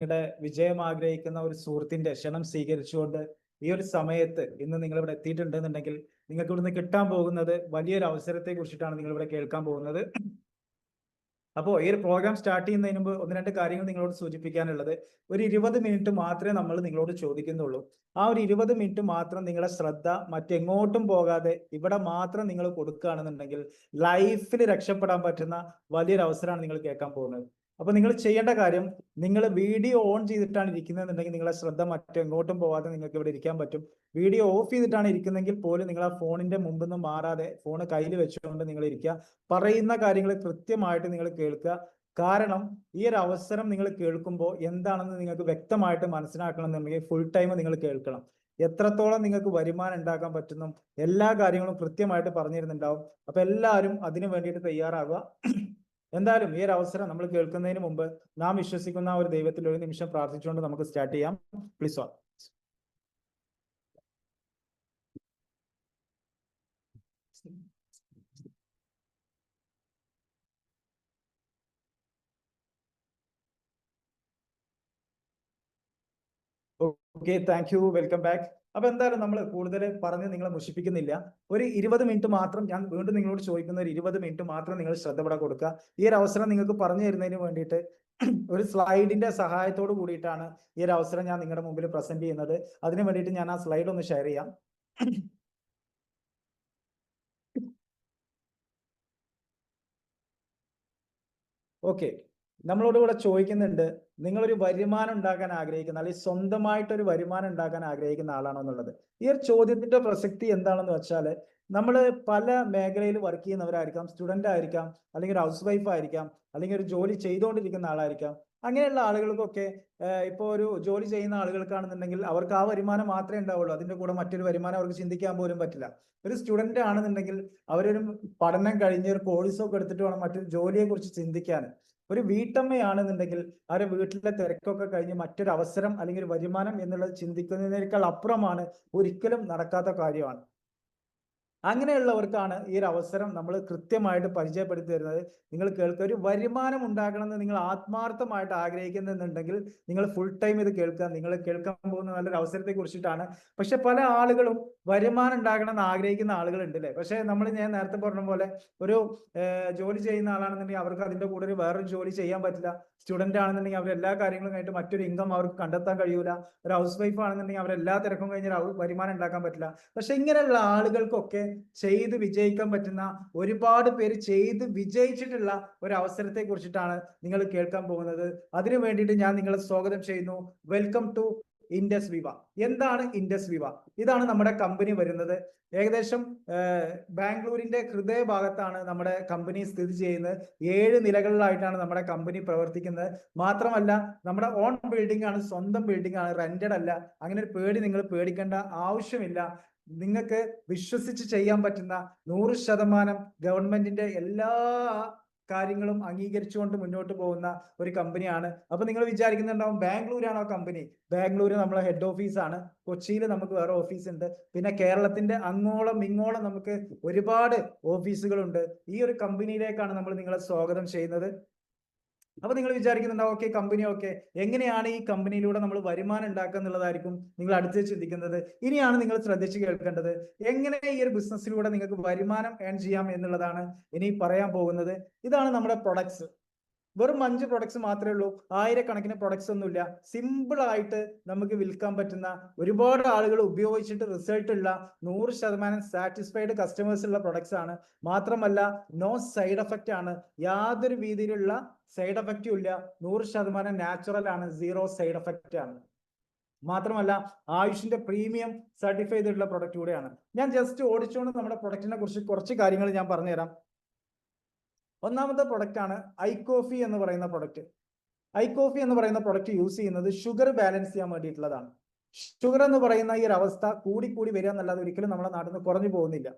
നിങ്ങളുടെ വിജയം ആഗ്രഹിക്കുന്ന ഒരു സുഹൃത്തിന്റെ ക്ഷണം സ്വീകരിച്ചുകൊണ്ട് ഈ ഒരു സമയത്ത് ഇന്ന് നിങ്ങൾ ഇവിടെ എത്തിയിട്ടുണ്ടെന്നുണ്ടെങ്കിൽ നിങ്ങൾക്ക് ഇവിടുന്ന് കിട്ടാൻ പോകുന്നത് വലിയൊരു അവസരത്തെ കുറിച്ചിട്ടാണ് നിങ്ങൾ ഇവിടെ കേൾക്കാൻ പോകുന്നത്. അപ്പോൾ ഈ ഒരു പ്രോഗ്രാം സ്റ്റാർട്ട് ചെയ്യുന്നതിന് മുമ്പ് ഒന്ന് രണ്ട് കാര്യങ്ങൾ നിങ്ങളോട് സൂചിപ്പിക്കാനുള്ളത്, ഒരു 20 മിനിറ്റ് മാത്രമേ നമ്മൾ നിങ്ങളോട് ചോദിക്കുന്നുള്ളൂ. ആ ഒരു 20 മിനിറ്റ് മാത്രം നിങ്ങളുടെ ശ്രദ്ധ മറ്റെങ്ങോട്ടും പോകാതെ ഇവിടെ മാത്രം നിങ്ങൾ കൊടുക്കുകയാണെന്നുണ്ടെങ്കിൽ ലൈഫിൽ രക്ഷപ്പെടാൻ പറ്റുന്ന വലിയൊരു അവസരമാണ് നിങ്ങൾ കേൾക്കാൻ പോകുന്നത്. അപ്പൊ നിങ്ങൾ ചെയ്യേണ്ട കാര്യം, നിങ്ങൾ വീഡിയോ ഓൺ ചെയ്തിട്ടാണ് ഇരിക്കുന്നതെന്നുണ്ടെങ്കിൽ നിങ്ങളെ ശ്രദ്ധ മറ്റെങ്ങോട്ടും പോകാതെ നിങ്ങൾക്ക് ഇവിടെ ഇരിക്കാൻ പറ്റും. വീഡിയോ ഓഫ് ചെയ്തിട്ടാണ് ഇരിക്കുന്നെങ്കിൽ പോലും നിങ്ങൾ ആ ഫോണിന്റെ മുമ്പിൽ നിന്ന് മാറാതെ ഫോൺ കയ്യിൽ വെച്ചുകൊണ്ട് നിങ്ങൾ ഇരിക്കുക. പറയുന്ന കാര്യങ്ങൾ കൃത്യമായിട്ട് നിങ്ങൾ കേൾക്കുക. കാരണം ഈ ഒരു അവസരം നിങ്ങൾ കേൾക്കുമ്പോൾ എന്താണെന്ന് നിങ്ങൾക്ക് വ്യക്തമായിട്ട് മനസ്സിലാക്കണം എന്നുണ്ടെങ്കിൽ ഫുൾ ടൈം നിങ്ങൾ കേൾക്കണം. എത്രത്തോളം നിങ്ങൾക്ക് വരുമാനം ഉണ്ടാക്കാൻ പറ്റുന്നു എല്ലാ കാര്യങ്ങളും കൃത്യമായിട്ട് പറഞ്ഞിരുന്നുണ്ടാവും. അപ്പൊ എല്ലാവരും അതിനു വേണ്ടിയിട്ട് തയ്യാറാകുക. എന്തായാലും ഈ ഒരു അവസരം നമ്മൾ കേൾക്കുന്നതിന് മുമ്പ് നാം വിശ്വസിക്കുന്ന ഒരു ദൈവത്തിൽ ഒരു നിമിഷം പ്രാർത്ഥിച്ചുകൊണ്ട് നമുക്ക് സ്റ്റാർട്ട് ചെയ്യാം. പ്ലീസ് വാ. Okay, thank you, welcome back. അപ്പൊ എന്തായാലും നമ്മൾ കൂടുതൽ പറഞ്ഞ് നിങ്ങളെ മുഷിപ്പിക്കുന്നില്ല. ഒരു 20 മിനിറ്റ് മാത്രം, ഞാൻ വീണ്ടും നിങ്ങളോട് ചോദിക്കുന്ന ഒരു 20 മിനിറ്റ് മാത്രം നിങ്ങൾ ശ്രദ്ധപ്പെടാൻ കൊടുക്കുക. ഈ ഒരു അവസരം നിങ്ങൾക്ക് പറഞ്ഞു തരുന്നതിന് വേണ്ടിയിട്ട് ഒരു സ്ലൈഡിന്റെ സഹായത്തോട് കൂടിയിട്ടാണ് ഈ ഒരു അവസരം ഞാൻ നിങ്ങളുടെ മുമ്പിൽ പ്രസന്റ് ചെയ്യുന്നത്. അതിന് വേണ്ടിയിട്ട് ഞാൻ ആ സ്ലൈഡ് ഒന്ന് ഷെയർ ചെയ്യാം. ഓക്കെ, നമ്മളോട് ഇവിടെ ചോദിക്കുന്നുണ്ട്, നിങ്ങളൊരു വരുമാനം ഉണ്ടാക്കാൻ ആഗ്രഹിക്കുന്ന അല്ലെങ്കിൽ സ്വന്തമായിട്ടൊരു വരുമാനം ഉണ്ടാക്കാൻ ആഗ്രഹിക്കുന്ന ആളാണോ എന്നുള്ളത്. ഈ ഒരു ചോദ്യത്തിന്റെ പ്രസക്തി എന്താണെന്ന് വെച്ചാൽ, നമ്മൾ പല മേഖലയിൽ വർക്ക് ചെയ്യുന്നവരായിരിക്കാം, സ്റ്റുഡന്റ് ആയിരിക്കാം, അല്ലെങ്കിൽ ഒരു ഹൗസ് വൈഫ് ആയിരിക്കാം, അല്ലെങ്കിൽ ഒരു ജോലി ചെയ്തുകൊണ്ടിരിക്കുന്ന ആളായിരിക്കാം. അങ്ങനെയുള്ള ആളുകൾക്കൊക്കെ ഇപ്പോൾ ഒരു ജോലി ചെയ്യുന്ന ആളുകൾക്കാണെന്നുണ്ടെങ്കിൽ അവർക്ക് ആ വരുമാനം മാത്രമേ ഉണ്ടാവുള്ളൂ. അതിന്റെ കൂടെ മറ്റൊരു വരുമാനം അവർക്ക് ചിന്തിക്കാൻ പോലും പറ്റില്ല. ഒരു സ്റ്റുഡന്റ് ആണെന്നുണ്ടെങ്കിൽ അവരൊരു പഠനം കഴിഞ്ഞ് ഒരു കോഴ്സൊക്കെ എടുത്തിട്ട് വേണം മറ്റൊരു ജോലിയെ കുറിച്ച് ചിന്തിക്കാൻ. ഒരു വീട്ടമ്മയാണെന്നുണ്ടെങ്കിൽ അവരുടെ വീട്ടിലെ തിരക്കൊക്കെ കഴിഞ്ഞ് മറ്റൊരു അവസരം അല്ലെങ്കിൽ ഒരു വരുമാനം എന്നുള്ളത് ചിന്തിക്കുന്നതിനേക്കാൾ അപ്പുറമാണ്, ഒരിക്കലും നടക്കാത്ത കാര്യമാണ്. അങ്ങനെയുള്ളവർക്കാണ് ഈ ഒരു അവസരം നമ്മൾ കൃത്യമായിട്ട് പരിചയപ്പെടുത്തി തരുന്നത്. നിങ്ങൾ കേൾക്കുക, ഒരു വരുമാനം ഉണ്ടാക്കണമെന്ന് നിങ്ങൾ ആത്മാർത്ഥമായിട്ട് ആഗ്രഹിക്കുന്നുണ്ടെങ്കിൽ നിങ്ങൾ ഫുൾ ടൈം ഇത് കേൾക്കുക. നിങ്ങൾ കേൾക്കാൻ പോകുന്ന നല്ലൊരു അവസരത്തെ കുറിച്ചിട്ടാണ്. പക്ഷെ പല ആളുകളും വരുമാനം ഉണ്ടാക്കണമെന്ന് ആഗ്രഹിക്കുന്ന ആളുകളുണ്ട് അല്ലേ. പക്ഷെ ഞാൻ നേരത്തെ പറഞ്ഞ പോലെ ഒരു ജോലി ചെയ്യുന്ന ആളാണെന്നുണ്ടെങ്കിൽ അവർക്ക് അതിന്റെ കൂടെ ഒരു വേറൊരു ജോലി ചെയ്യാൻ പറ്റില്ല. സ്റ്റുഡന്റ് ആണെന്നുണ്ടെങ്കിൽ അവർ എല്ലാ കാര്യങ്ങളും കഴിഞ്ഞിട്ട് മറ്റൊരു ഇൻകം അവർക്ക് കണ്ടെത്താൻ കഴിയൂല. ഒരു ഹൗസ് വൈഫ് ആണെന്നുണ്ടെങ്കിൽ അവർ എല്ലാ തിരക്കും കഴിഞ്ഞാൽ വരുമാനം ഉണ്ടാക്കാൻ പറ്റില്ല. പക്ഷെ ഇങ്ങനെയുള്ള ആളുകൾക്കൊക്കെ ചെയ്ത് വിജയിക്കാൻ പറ്റുന്ന ഒരുപാട് പേര് ചെയ്ത് വിജയിച്ചിട്ടുള്ള ഒരു അവസരത്തെ കുറിച്ചിട്ടാണ് നിങ്ങൾ കേൾക്കാൻ പോകുന്നത്. അതിനു വേണ്ടിയിട്ട് ഞാൻ നിങ്ങളെ സ്വാഗതം ചെയ്യുന്നു. വെൽക്കം ടു ഇൻഡസ് വിവ. എന്താണ് ഇൻഡസ് വിവ? ഇതാണ് നമ്മുടെ കമ്പനി വരുന്നത്. ഏകദേശം ബാംഗ്ലൂരിന്റെ ഹൃദയഭാഗത്താണ് നമ്മുടെ കമ്പനി സ്ഥിതി ചെയ്യുന്നത്. 7 നിലകളിലായിട്ടാണ് നമ്മുടെ കമ്പനി പ്രവർത്തിക്കുന്നത്. മാത്രമല്ല നമ്മുടെ ഓൺ ബിൽഡിംഗ് ആണ്, സ്വന്തം ബിൽഡിംഗ് ആണ്, റെന്റഡ് അല്ല. അങ്ങനെ ഒരു പേടി നിങ്ങൾ പേടിക്കേണ്ട ആവശ്യമില്ല. നിങ്ങൾക്ക് വിശ്വസിച്ച് ചെയ്യാൻ പറ്റുന്ന 100% ഗവൺമെന്റിന്റെ എല്ലാ കാര്യങ്ങളും അംഗീകരിച്ചുകൊണ്ട് മുന്നോട്ട് പോകുന്ന ഒരു കമ്പനിയാണ്. അപ്പൊ നിങ്ങൾ വിചാരിക്കുന്നുണ്ടാവും, ബാംഗ്ലൂരാണോ കമ്പനി? ബാംഗ്ലൂർ നമ്മളെ ഹെഡ് ഓഫീസാണ്. കൊച്ചിയിൽ നമുക്ക് വേറെ ഓഫീസ് ഉണ്ട്. പിന്നെ കേരളത്തിന്റെ അങ്ങോളം ഇങ്ങോളം നമുക്ക് ഒരുപാട് ഓഫീസുകളുണ്ട്. ഈ ഒരു കമ്പനിയിലേക്കാണ് നമ്മൾ നിങ്ങളെ സ്വാഗതം ചെയ്യുന്നത്. അപ്പൊ നിങ്ങൾ വിചാരിക്കുന്നുണ്ടാവും, ഓക്കെ കമ്പനി ഓക്കെ, എങ്ങനെയാണ് ഈ കമ്പനിയിലൂടെ നമ്മൾ വരുമാനം ഉണ്ടാക്കുക എന്നുള്ളതായിരിക്കും നിങ്ങൾ അടുത്ത് ചിന്തിക്കുന്നത്. ഇനിയാണ് നിങ്ങൾ ശ്രദ്ധിച്ച് കേൾക്കേണ്ടത്, എങ്ങനെ ഈ ഒരു ബിസിനസ്സിലൂടെ നിങ്ങൾക്ക് വരുമാനം ഏൺ ചെയ്യാം എന്നുള്ളതാണ് ഇനി പറയാൻ പോകുന്നത്. ഇതാണ് നമ്മുടെ പ്രൊഡക്ട്സ്. വെറും 5 പ്രൊഡക്ട്സ് മാത്രമേ ഉള്ളൂ. ആയിരക്കണക്കിന് പ്രൊഡക്ട്സ് ഒന്നുമില്ല. സിമ്പിൾ ആയിട്ട് നമുക്ക് വിൽക്കാൻ പറ്റുന്ന, ഒരുപാട് ആളുകൾ ഉപയോഗിച്ചിട്ട് റിസൾട്ട് ഉള്ള, 100% സാറ്റിസ്ഫൈഡ് കസ്റ്റമേഴ്സ് ഉള്ള പ്രൊഡക്ട്സ് ആണ്. മാത്രമല്ല നോ സൈഡ് എഫക്റ്റ് ആണ്. യാതൊരു രീതിയിലുള്ള സൈഡ് എഫക്റ്റും ഇല്ല. 100% നാച്ചുറൽ ആണ്. 0 സൈഡ് എഫക്റ്റ് ആണ്. മാത്രമല്ല ആയുഷിന്റെ പ്രീമിയം സർട്ടിഫൈ ചെയ്തിട്ടുള്ള പ്രൊഡക്റ്റ് കൂടെയാണ്. ഞാൻ ജസ്റ്റ് ഓടിച്ചുകൊണ്ട് നമ്മുടെ പ്രൊഡക്റ്റിനെ കുറിച്ച് കുറച്ച് കാര്യങ്ങൾ ഞാൻ പറഞ്ഞുതരാം. ഒന്നാമത്തെ പ്രൊഡക്റ്റ് ആണ് ഐകോഫി എന്ന് പറയുന്ന പ്രൊഡക്റ്റ്. ഐകോഫി എന്ന് പറയുന്ന പ്രൊഡക്റ്റ് യൂസ് ചെയ്യുന്നത് ഷുഗർ ബാലൻസ് ചെയ്യാൻ വേണ്ടിയിട്ടുള്ളതാണ്. ഷുഗർ എന്ന് പറയുന്ന ഈ ഒരു അവസ്ഥ കൂടി വരിക എന്നല്ലാതെ ഒരിക്കലും നമ്മുടെ നാട്ടിൽ നിന്ന് കുറഞ്ഞു പോകുന്നില്ല.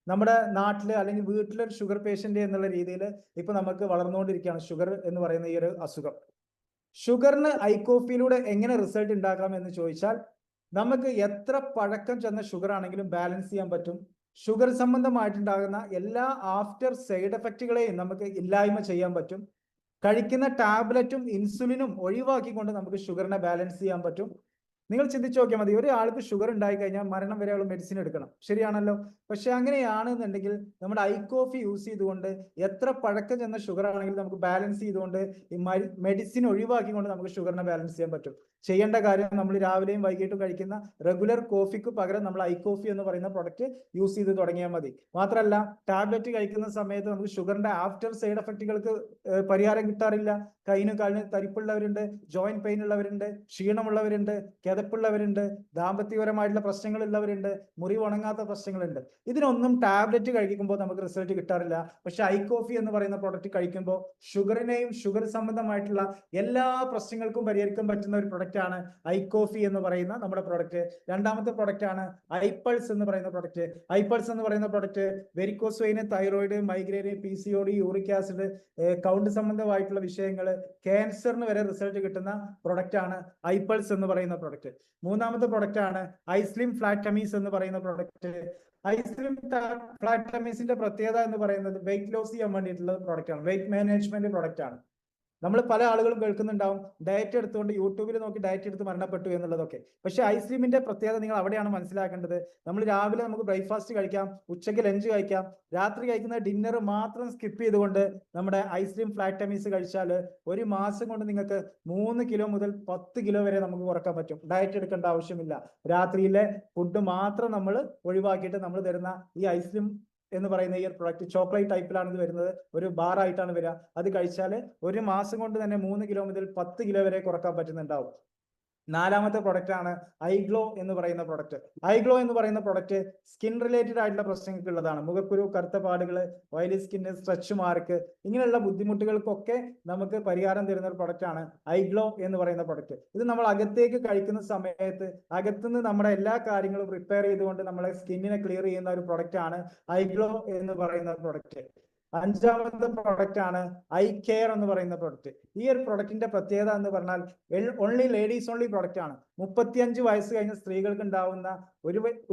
നമ്മുടെ നാട്ടില് അല്ലെങ്കിൽ വീട്ടിലൊരു ഷുഗർ പേഷ്യന്റ് എന്നുള്ള രീതിയിൽ ഇപ്പൊ നമുക്ക് വളർന്നുകൊണ്ടിരിക്കുകയാണ് ഷുഗർ എന്ന് പറയുന്ന ഈ ഒരു അസുഖം. ഷുഗറിന് ഐകോഫിയിലൂടെ എങ്ങനെ റിസൾട്ട് ഉണ്ടാക്കാം എന്ന് ചോദിച്ചാൽ, നമുക്ക് എത്ര പഴക്കം ചെന്ന ഷുഗർ ആണെങ്കിലും ബാലൻസ് ചെയ്യാൻ പറ്റും. ഷുഗർ സംബന്ധമായിട്ടുണ്ടാകുന്ന എല്ലാ ആഫ്റ്റർ സൈഡ് എഫക്റ്റുകളെയും നമുക്ക് ഇല്ലായ്മ ചെയ്യാൻ പറ്റും. കഴിക്കുന്ന ടാബ്ലറ്റും ഇൻസുലിനും ഒഴിവാക്കിക്കൊണ്ട് നമുക്ക് ഷുഗറിനെ ബാലൻസ് ചെയ്യാൻ പറ്റും. നിങ്ങൾ ചിന്തിച്ചു നോക്കിയാൽ മതി, ഒരാൾക്ക് ഷുഗർ ഉണ്ടായി കഴിഞ്ഞാൽ മരണം വരെ മെഡിസിൻ എടുക്കണം, ശരിയാണല്ലോ. പക്ഷെ അങ്ങനെയാണെന്നുണ്ടെങ്കിൽ നമ്മുടെ ഐ കോഫി യൂസ് ചെയ്തുകൊണ്ട് എത്ര പഴക്കം ചെന്ന ഷുഗർ ആണെങ്കിലും നമുക്ക് ബാലൻസ് ചെയ്തുകൊണ്ട് ഈ മെഡിസിൻ ഒഴിവാക്കിക്കൊണ്ട് നമുക്ക് ഷുഗറിനെ ബാലൻസ് ചെയ്യാൻ പറ്റും. ചെയ്യേണ്ട കാര്യം, നമ്മൾ രാവിലെയും വൈകിട്ടും കഴിക്കുന്ന റെഗുലർ കോഫിക്ക് പകരം നമ്മൾ ഐ കോഫി എന്ന് പറയുന്ന പ്രൊഡക്റ്റ് യൂസ് ചെയ്ത് തുടങ്ങിയാൽ മതി. മാത്രമല്ല, ടാബ്ലറ്റ് കഴിക്കുന്ന സമയത്ത് നമുക്ക് ഷുഗറിന്റെ ആഫ്റ്റർ സൈഡ് എഫക്റ്റുകൾക്ക് പരിഹാരം കിട്ടാറില്ല. കൈന് കാലിന് തരിപ്പുള്ളവരുണ്ട്, ജോയിന്റ് പെയിൻ ഉള്ളവരുണ്ട്, ക്ഷീണമുള്ളവരുണ്ട്, കിതപ്പുള്ളവരുണ്ട്, ദാമ്പത്യപരമായിട്ടുള്ള പ്രശ്നങ്ങളുള്ളവരുണ്ട്, മുറിവ് ഉണങ്ങാത്ത പ്രശ്നങ്ങളുണ്ട്. ഇതിനൊന്നും ടാബ്ലറ്റ് കഴിക്കുമ്പോൾ നമുക്ക് റിസൾട്ട് കിട്ടാറില്ല. പക്ഷെ ഐ കോഫി എന്ന് പറയുന്ന പ്രൊഡക്റ്റ് കഴിക്കുമ്പോൾ ഷുഗറിനെയും ഷുഗർ സംബന്ധമായിട്ടുള്ള എല്ലാ പ്രശ്നങ്ങൾക്കും പരിഹരിക്കാൻ പറ്റുന്ന ഒരു പ്രൊഡക്റ്റ് ആണ് ഐ കോഫി എന്ന് പറയുന്ന നമ്മുടെ പ്രൊഡക്റ്റ്. രണ്ടാമത്തെ പ്രൊഡക്റ്റ് ആണ് ഐപൾസ് എന്ന് പറയുന്ന പ്രൊഡക്റ്റ്. ഐപൾസ് എന്ന് പറയുന്ന product varicose vein, thyroid, migraine, PCOD, uric acid, count സംബന്ധമായിട്ടുള്ള വിഷയങ്ങൾ, ക്യാൻസറിന് വരെ റിസൾട്ട് കിട്ടുന്ന പ്രൊഡക്റ്റ് ആണ് ഐപൾസ് എന്ന് പറയുന്ന പ്രൊഡക്റ്റ്. മൂന്നാമത്തെ പ്രൊഡക്റ്റ് ആണ് ഐസ്ലിം ഫ്ലാറ്റമീസ് എന്ന് പറയുന്ന പ്രൊഡക്റ്റ്. ഐസ്ലിം ഫ്ലാറ്റമീസിന്റെ പ്രത്യേകത എന്ന് പറയുന്നത് വെയിറ്റ് ലോസ് ചെയ്യാൻ വേണ്ടിയിട്ടുള്ള പ്രൊഡക്റ്റ് ആണ്, വെയിറ്റ് മാനേജ്മെന്റ് പ്രൊഡക്റ്റ് ആണ്. നമ്മൾ പല ആളുകളും കേൾക്കുന്നുണ്ടാവും ഡയറ്റ് എടുത്തുകൊണ്ട് യൂട്യൂബിൽ നോക്കി ഡയറ്റ് എടുത്ത് മരണപ്പെട്ടു എന്നുള്ളതൊക്കെ. പക്ഷെ ഐസ്ക്രീമിന്റെ പ്രത്യേകത നിങ്ങൾ അവിടെയാണ് മനസ്സിലാക്കേണ്ടത്. നമ്മൾ രാവിലെ നമുക്ക് ബ്രേക്ക്ഫാസ്റ്റ് കഴിക്കാം, ഉച്ചയ്ക്ക് ലഞ്ച് കഴിക്കാം, രാത്രി കഴിക്കുന്ന ഡിന്നർ മാത്രം സ്കിപ്പ് ചെയ്തുകൊണ്ട് നമ്മുടെ ഐസ്ക്രീം ഫ്ലാറ്റമീസ് കഴിച്ചാൽ ഒരു മാസം കൊണ്ട് നിങ്ങൾക്ക് 3 കിലോ മുതൽ 10 കിലോ വരെ നമുക്ക് കുറക്കാൻ പറ്റും. ഡയറ്റ് എടുക്കേണ്ട ആവശ്യമില്ല. രാത്രിയിലെ ഫുഡ് മാത്രം നമ്മൾ ഒഴിവാക്കിയിട്ട് നമ്മൾ തരുന്ന ഈ ഐസ്ക്രീം എന്ന് പറയുന്ന ഈ ഒരു പ്രൊഡക്റ്റ് ചോക്ലേറ്റ് ടൈപ്പിലാണ് ഇത് വരുന്നത്, ഒരു ബാർ ആയിട്ടാണ് വരിക. അത് കഴിച്ചാൽ ഒരു മാസം കൊണ്ട് തന്നെ 3 കിലോ മുതൽ 10 കിലോ വരെ കുറക്കാൻ പറ്റുന്നുണ്ടാവും. നാലാമത്തെ പ്രൊഡക്റ്റ് ആണ് ഐഗ്ലോ എന്ന് പറയുന്ന പ്രൊഡക്റ്റ്. ഐഗ്ലോ എന്ന് പറയുന്ന പ്രൊഡക്റ്റ് സ്കിൻ റിലേറ്റഡ് ആയിട്ടുള്ള പ്രശ്നങ്ങൾക്ക് ഉള്ളതാണ്. മുഖക്കുരു, കറുത്ത പാടുകൾ, ഓയിലി സ്കിന്ന്, സ്ട്രെച്ച് മാർക്ക്, ഇങ്ങനെയുള്ള ബുദ്ധിമുട്ടുകൾക്കൊക്കെ നമുക്ക് പരിഹാരം തരുന്ന ഒരു പ്രൊഡക്റ്റ് ആണ് ഐഗ്ലോ എന്ന് പറയുന്ന പ്രൊഡക്റ്റ്. ഇത് നമ്മൾ അകത്തേക്ക് കഴിക്കുന്ന സമയത്ത് അകത്തുനിന്ന് നമ്മുടെ എല്ലാ കാര്യങ്ങളും പ്രിപ്പയർ ചെയ്തുകൊണ്ട് നമ്മളെ സ്കിന്നിനെ ക്ലിയർ ചെയ്യുന്ന ഒരു പ്രൊഡക്റ്റ് ആണ് ഐഗ്ലോ എന്ന് പറയുന്ന പ്രൊഡക്റ്റ്. അഞ്ചാമത്തെ പ്രൊഡക്റ്റ് ആണ് ഐ കെയർ എന്ന് പറയുന്ന പ്രൊഡക്റ്റ്. ഈ ഒരു പ്രൊഡക്റ്റിന്റെ പ്രത്യേകത എന്ന് പറഞ്ഞാൽ ഓൺലി ലേഡീസ് ഓൺലി പ്രൊഡക്റ്റ് ആണ്. 35 വയസ്സ് കഴിഞ്ഞ സ്ത്രീകൾക്ക് ഉണ്ടാവുന്ന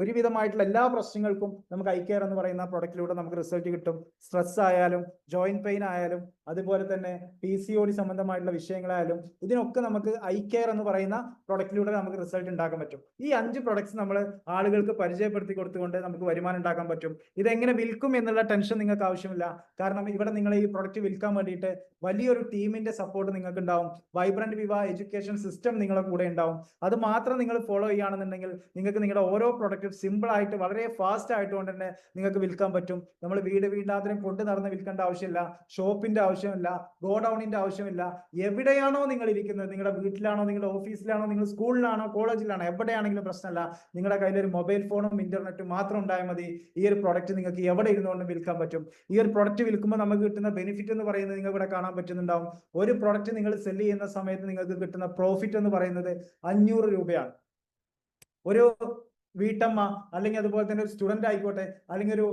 ഒരുവിധമായിട്ടുള്ള എല്ലാ പ്രശ്നങ്ങൾക്കും നമുക്ക് ഐ കെയർ എന്ന് പറയുന്ന പ്രൊഡക്റ്റിലൂടെ നമുക്ക് റിസൾട്ട് കിട്ടും. സ്ട്രെസ് ആയാലും, ജോയിന്റ് പെയിൻ ആയാലും, അതുപോലെ തന്നെ PCOD സംബന്ധമായിട്ടുള്ള വിഷയങ്ങളായാലും, ഇതിനൊക്കെ നമുക്ക് ഐ കെയർ എന്ന് പറയുന്ന പ്രൊഡക്റ്റിലൂടെ നമുക്ക് റിസൾട്ട് ഉണ്ടാക്കാൻ പറ്റും. ഈ 5 പ്രൊഡക്ട്സ് നമ്മൾ ആളുകൾക്ക് പരിചയപ്പെടുത്തി കൊടുത്തുകൊണ്ട് നമുക്ക് വരുമാനം ഉണ്ടാക്കാൻ പറ്റും. ഇതെങ്ങനെ വിൽക്കും എന്നുള്ള ടെൻഷൻ നിങ്ങൾക്ക് ആവശ്യമില്ല. കാരണം ഇവിടെ നിങ്ങൾ ഈ പ്രൊഡക്റ്റ് വിൽക്കാൻ വേണ്ടിയിട്ട് വലിയൊരു ടീമിന്റെ സപ്പോർട്ട് നിങ്ങൾക്ക് ഉണ്ടാവും. വൈബ്രന്റ് വിവ എഡ്യൂക്കേഷൻ സിസ്റ്റം നിങ്ങളെ കൂടെ ഉണ്ടാവും. അത് മാത്രം നിങ്ങൾ ഫോളോ ചെയ്യുകയാണെന്നുണ്ടെങ്കിൽ നിങ്ങൾക്ക് നിങ്ങളുടെ ഓരോ പ്രൊഡക്റ്റും സിമ്പിൾ ആയിട്ട് വളരെ ഫാസ്റ്റ് ആയിട്ടുകൊണ്ട് തന്നെ നിങ്ങൾക്ക് വിൽക്കാൻ പറ്റും. നമ്മൾ വീടാന്തരം കൊണ്ട് നടന്ന് വിൽക്കേണ്ട ആവശ്യമില്ല, ഷോപ്പിന്റെ ആവശ്യമില്ല, ഗോഡൌണിന്റെ ആവശ്യമില്ല. എവിടെയാണോ നിങ്ങൾ ഇരിക്കുന്നത്, നിങ്ങളുടെ വീട്ടിലാണോ, നിങ്ങളുടെ ഓഫീസിലാണോ, നിങ്ങൾ സ്കൂളിലാണോ, കോളേജിലാണോ, എവിടെയാണെങ്കിലും പ്രശ്നമല്ല. നിങ്ങളുടെ കയ്യിൽ ഒരു മൊബൈൽ ഫോണും ഇന്റർനെറ്റും മാത്രം ഉണ്ടായാൽ മതി. ഈ ഒരു പ്രൊഡക്റ്റ് നിങ്ങൾക്ക് എവിടെ ഇരുന്നുകൊണ്ടും വിൽക്കാൻ പറ്റും. ഈ ഒരു പ്രൊഡക്റ്റ് വിൽക്കുമ്പോൾ നമുക്ക് കിട്ടുന്ന ബെനിഫിറ്റ് എന്ന് പറയുന്നത് നിങ്ങൾക്ക് ഇവിടെ കാണാൻ പറ്റുന്നുണ്ടാവും. ഒരു പ്രൊഡക്റ്റ് നിങ്ങൾ സെല് ചെയ്യുന്ന സമയത്ത് നിങ്ങൾക്ക് കിട്ടുന്ന പ്രോഫിറ്റ് എന്ന് പറയുന്നത് 500 രൂപയാണ്. ഒരു വീട്ടമ്മ അല്ലെങ്കിൽ അതുപോലെ തന്നെ ഒരു സ്റ്റുഡന്റ് ആയിക്കോട്ടെ, അല്ലെങ്കിൽ ഒരു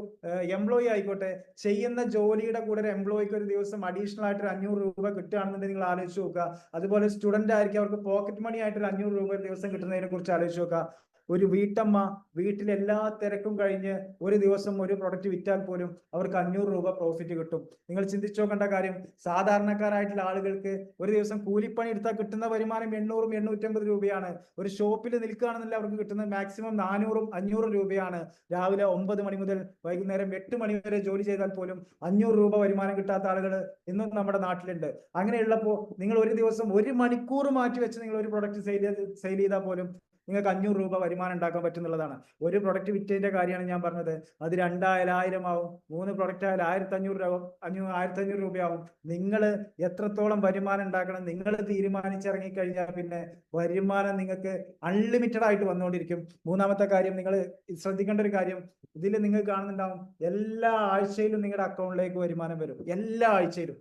എംപ്ലോയി ആയിക്കോട്ടെ, ചെയ്യുന്ന ജോലിയുടെ കൂടെ ഒരു എംപ്ലോയിക്ക് ഒരു ദിവസം അഡീഷണൽ ആയിട്ട് 500 രൂപ കിട്ടുകയാണെന്നുണ്ടെങ്കിൽ നിങ്ങൾ ആലോചിച്ച് നോക്കുക. അതുപോലെ സ്റ്റുഡന്റ് ആയിരിക്കും, അവർക്ക് പോക്കറ്റ് മണി ആയിട്ട് 500 രൂപ ഒരു ദിവസം കിട്ടുന്നതിനെ കുറിച്ച് ആലോചിച്ച് നോക്കുക. ഒരു വീട്ടമ്മ വീട്ടിലെ എല്ലാ തിരക്കും കഴിഞ്ഞ് ഒരു ദിവസം ഒരു പ്രൊഡക്റ്റ് വിറ്റാൽ പോലും അവർക്ക് 500 രൂപ പ്രോഫിറ്റ് കിട്ടും. നിങ്ങൾ ചിന്തിച്ചു നോക്കേണ്ട കാര്യം, സാധാരണക്കാരായിട്ടുള്ള ആളുകൾക്ക് ഒരു ദിവസം കൂലിപ്പണി എടുത്താൽ കിട്ടുന്ന വരുമാനം 800-850 രൂപയാണ്. ഒരു ഷോപ്പിൽ നിൽക്കുകയാണെന്നില്ല അവർക്ക് കിട്ടുന്നത് മാക്സിമം 400-500 രൂപയാണ്. രാവിലെ 9 മണി മുതൽ വൈകുന്നേരം 8 മണി വരെ ജോലി ചെയ്താൽ പോലും 500 രൂപ വരുമാനം കിട്ടാത്ത ആളുകൾ ഇന്നും നമ്മുടെ നാട്ടിലുണ്ട്. അങ്ങനെയുള്ളപ്പോൾ നിങ്ങൾ ഒരു ദിവസം 1 മണിക്കൂർ മാറ്റി വെച്ച് നിങ്ങൾ ഒരു പ്രൊഡക്റ്റ് സെയിൽ ചെയ്താൽ പോലും നിങ്ങൾക്ക് 500 രൂപ വരുമാനം ഉണ്ടാക്കാൻ പറ്റുന്നുള്ളതാണ്. ഒരു പ്രൊഡക്റ്റ് വിറ്റതിന്റെ കാര്യമാണ് ഞാൻ പറഞ്ഞത്. അത് 2 ആയാലും 1000 ആവും, 3 പ്രൊഡക്റ്റ് ആയാലും 1500 രൂപയാവും. നിങ്ങൾ എത്രത്തോളം വരുമാനം ഉണ്ടാക്കണം നിങ്ങൾ തീരുമാനിച്ചിറങ്ങിക്കഴിഞ്ഞാൽ പിന്നെ വരുമാനം നിങ്ങൾക്ക് അൺലിമിറ്റഡ് ആയിട്ട് വന്നുകൊണ്ടിരിക്കും. മൂന്നാമത്തെ കാര്യം, നിങ്ങൾ ശ്രദ്ധിക്കേണ്ട ഒരു കാര്യം, ഇതിൽ നിങ്ങൾ കാണുന്നുണ്ടാവും എല്ലാ ആഴ്ചയിലും നിങ്ങളുടെ അക്കൗണ്ടിലേക്ക് വരുമാനം വരും. എല്ലാ ആഴ്ചയിലും.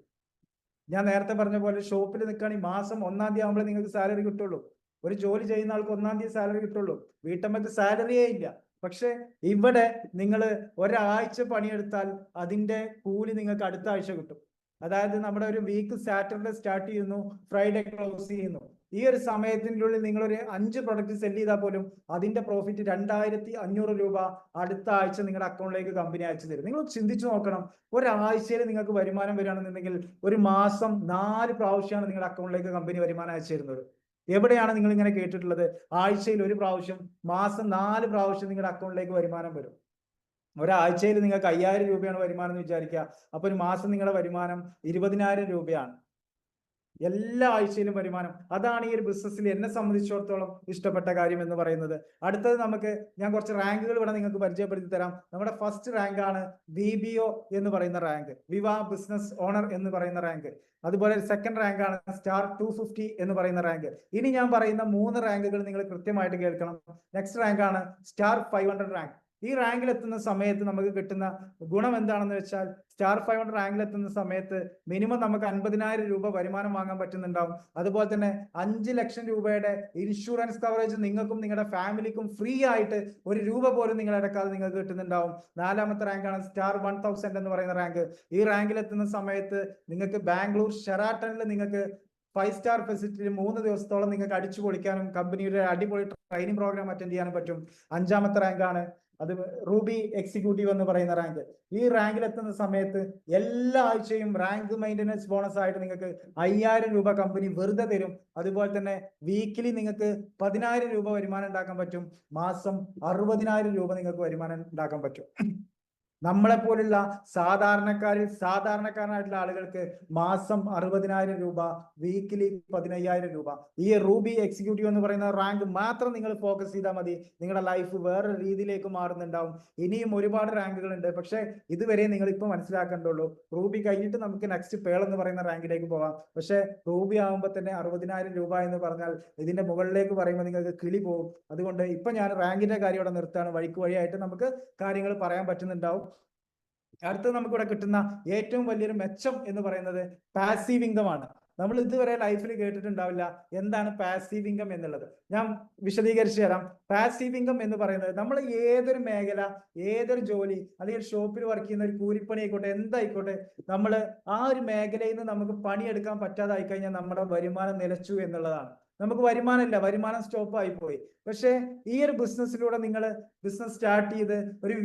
ഞാൻ നേരത്തെ പറഞ്ഞ പോലെ ഷോപ്പിൽ നിൽക്കുകയാണെങ്കിൽ മാസം 1-ാം തീയതി ആകുമ്പോഴേ നിങ്ങൾക്ക് സാലറി കിട്ടുള്ളൂ. ഒരു ജോലി ചെയ്യുന്ന ആൾക്ക് 1-ാം തീയതി സാലറി കിട്ടുള്ളൂ. വീട്ടമ്മക്ക് സാലറിയേ ഇല്ല. പക്ഷെ ഇവിടെ നിങ്ങൾ ഒരാഴ്ച പണിയെടുത്താൽ അതിന്റെ കൂലി നിങ്ങൾക്ക് അടുത്ത ആഴ്ച കിട്ടും. അതായത് നമ്മുടെ ഒരു വീക്ക് സാറ്റർഡേ സ്റ്റാർട്ട് ചെയ്യുന്നു, ഫ്രൈഡേ ക്ലോസ് ചെയ്യുന്നു. ഈ ഒരു സമയത്തിൻ്റെ ഉള്ളിൽ നിങ്ങളൊരു 5 പ്രൊഡക്റ്റ് സെല് ചെയ്താൽ പോലും അതിന്റെ പ്രോഫിറ്റ് 2500 രൂപ അടുത്ത ആഴ്ച നിങ്ങളുടെ അക്കൗണ്ടിലേക്ക് കമ്പനി അയച്ചു തരും. നിങ്ങൾ ചിന്തിച്ചു നോക്കണം, ഒരാഴ്ചയിൽ നിങ്ങൾക്ക് വരുമാനം വരികയാണെന്നുണ്ടെങ്കിൽ ഒരു മാസം 4 പ്രാവശ്യമാണ് നിങ്ങളുടെ അക്കൗണ്ടിലേക്ക് കമ്പനി വരുമാനം അയച്ചു തരുന്നത്. എവിടെയാണ് നിങ്ങൾ ഇങ്ങനെ കേട്ടിട്ടുള്ളത്? ആഴ്ചയിൽ 1 പ്രാവശ്യം, മാസം 4 പ്രാവശ്യം നിങ്ങളുടെ അക്കൗണ്ടിലേക്ക് വരുമാനം വരും. ഒരാഴ്ചയിൽ നിങ്ങൾക്ക് 5000 രൂപയാണ് വരുമാനം എന്ന് വിചാരിക്കുക. അപ്പൊ ഒരു മാസം നിങ്ങളുടെ വരുമാനം 20,000 രൂപയാണ്. എല്ലാ ആഴ്ചയിലും വരുമാനം. അതാണ് ഈ ഒരു ബിസിനസ്സിൽ എന്നെ സംബന്ധിച്ചിടത്തോളം ഇഷ്ടപ്പെട്ട കാര്യം എന്ന് പറയുന്നത്. അടുത്തത് ഞാൻ കുറച്ച് റാങ്കുകൾ ഇവിടെ നിങ്ങൾക്ക് പരിചയപ്പെടുത്തി തരാം. നമ്മുടെ ഫസ്റ്റ് റാങ്ക് ആണ് VBO എന്ന് പറയുന്ന റാങ്ക്, വിവ ബിസിനസ് ഓണർ എന്ന് പറയുന്ന റാങ്ക്. അതുപോലെ സെക്കൻഡ് റാങ്ക് ആണ് സ്റ്റാർ 250 എന്ന് പറയുന്ന റാങ്ക്. ഇനി ഞാൻ പറയുന്ന 3 റാങ്കുകൾ നിങ്ങൾ കൃത്യമായിട്ട് കേൾക്കണം. നെക്സ്റ്റ് റാങ്ക് ആണ് സ്റ്റാർ 500 റാങ്ക്. ഈ റാങ്കിൽ എത്തുന്ന സമയത്ത് നമുക്ക് കിട്ടുന്ന ഗുണം എന്താണെന്ന് വെച്ചാൽ, സ്റ്റാർ 500 റാങ്കിൽ എത്തുന്ന സമയത്ത് മിനിമം നമുക്ക് 50,000 രൂപ വരുമാനം വാങ്ങാൻ പറ്റുന്നുണ്ടാവും. അതുപോലെ തന്നെ 5 ലക്ഷം രൂപയുടെ ഇൻഷുറൻസ് കവറേജ് നിങ്ങൾക്കും നിങ്ങളുടെ ഫാമിലിക്കും ഫ്രീ ആയിട്ട് 1 രൂപ പോലും നിങ്ങൾ അടക്കാതെ നിങ്ങൾക്ക് കിട്ടുന്നുണ്ടാവും. 4ാമത്തെ റാങ്കാണ് സ്റ്റാർ 1000 എന്ന് പറയുന്ന റാങ്ക്. ഈ റാങ്കിൽ എത്തുന്ന സമയത്ത് നിങ്ങൾക്ക് ബാംഗ്ലൂർ ഷെറാട്ടണിൽ നിങ്ങൾക്ക് 5 സ്റ്റാർ ഫെസിലിറ്റിയിൽ 3 ദിവസത്തോളം നിങ്ങൾക്ക് അടിച്ചു പൊളിക്കാനും കമ്പനിയുടെ അടിപൊളി ട്രെയിനിങ് പ്രോഗ്രാം അറ്റൻഡ് ചെയ്യാനും പറ്റും. 5ാമത്തെ റാങ്കാണ് അത് റൂബി എക്സിക്യൂട്ടീവ് എന്ന് പറയുന്ന റാങ്ക്. ഈ റാങ്കിൽ എത്തുന്ന സമയത്ത് എല്ലാ ആഴ്ചയും റാങ്ക് മെയിൻ്റനൻസ് ബോണസ് ആയിട്ട് നിങ്ങൾക്ക് 5000 രൂപ കമ്പനി വെറുതെ തരും. അതുപോലെ തന്നെ വീക്കിലി നിങ്ങൾക്ക് 10,000 രൂപ വരുമാനം ഉണ്ടാക്കാൻ പറ്റും. മാസം 60,000 രൂപ നിങ്ങൾക്ക് വരുമാനം ഉണ്ടാക്കാൻ പറ്റും. നമ്മളെ പോലുള്ള സാധാരണക്കാരായിട്ടുള്ള ആളുകൾക്ക് മാസം 60,000 രൂപ, വീക്കിലി 15,000 രൂപ. ഈ റൂബി എക്സിക്യൂട്ടീവ് എന്ന് പറയുന്ന റാങ്ക് മാത്രം നിങ്ങൾ ഫോക്കസ് ചെയ്താൽ മതി, നിങ്ങളുടെ ലൈഫ് വേറെ രീതിയിലേക്ക് മാറുന്നുണ്ടാവും. ഇനിയും ഒരുപാട് റാങ്കുകൾ ഉണ്ട്, പക്ഷെ ഇതുവരെ നിങ്ങൾ ഇപ്പൊ മനസ്സിലാക്കേണ്ടുള്ളൂ. റൂബി കഴിഞ്ഞിട്ട് നമുക്ക് നെക്സ്റ്റ് പേൾ എന്ന് പറയുന്ന റാങ്കിലേക്ക് പോകാം. പക്ഷെ റൂബി ആകുമ്പോൾ തന്നെ 60,000 രൂപ എന്ന് പറഞ്ഞാൽ ഇതിന്റെ മുകളിലേക്ക് പറയുമ്പോൾ നിങ്ങൾക്ക് കിളി പോകും. അതുകൊണ്ട് ഇപ്പൊ ഞാൻ റാങ്കിന്റെ കാര്യം ഇവിടെ നിർത്താണ്. വഴിയായിട്ട് നമുക്ക് കാര്യങ്ങൾ പറയാൻ പറ്റുന്നുണ്ടാവും. അടുത്തത് നമുക്കിവിടെ കിട്ടുന്ന ഏറ്റവും വലിയൊരു മെച്ചം എന്ന് പറയുന്നത് പാസീവ് ഇൻകം ആണ്. നമ്മൾ ഇതുവരെ ലൈഫിൽ കേട്ടിട്ടുണ്ടാവില്ല എന്താണ് പാസീവ് ഇൻകം എന്നുള്ളത്. ഞാൻ വിശദീകരിച്ചു തരാം. പാസീവ് ഇൻകം എന്ന് പറയുന്നത്, നമ്മൾ ഏതൊരു മേഖല, ഏതൊരു ജോലി, അല്ലെങ്കിൽ ഷോപ്പിൽ വർക്ക് ചെയ്യുന്ന ഒരു കൂലിപ്പണി ആയിക്കോട്ടെ, എന്തായിക്കോട്ടെ, നമ്മൾ ആ ഒരു മേഖലയിൽ നിന്ന് നമുക്ക് പണിയെടുക്കാൻ പറ്റാതായി കഴിഞ്ഞാൽ നമ്മുടെ വരുമാനം നിലച്ചു എന്നുള്ളതാണ്. നമുക്ക് വരുമാനമില്ല, വരുമാനം സ്റ്റോപ്പ് ആയി പോയി. പക്ഷെ ഈ ഒരു ബിസിനസ്സിലൂടെ നിങ്ങൾ ബിസിനസ് സ്റ്റാർട്ട് ചെയ്ത് ഒരു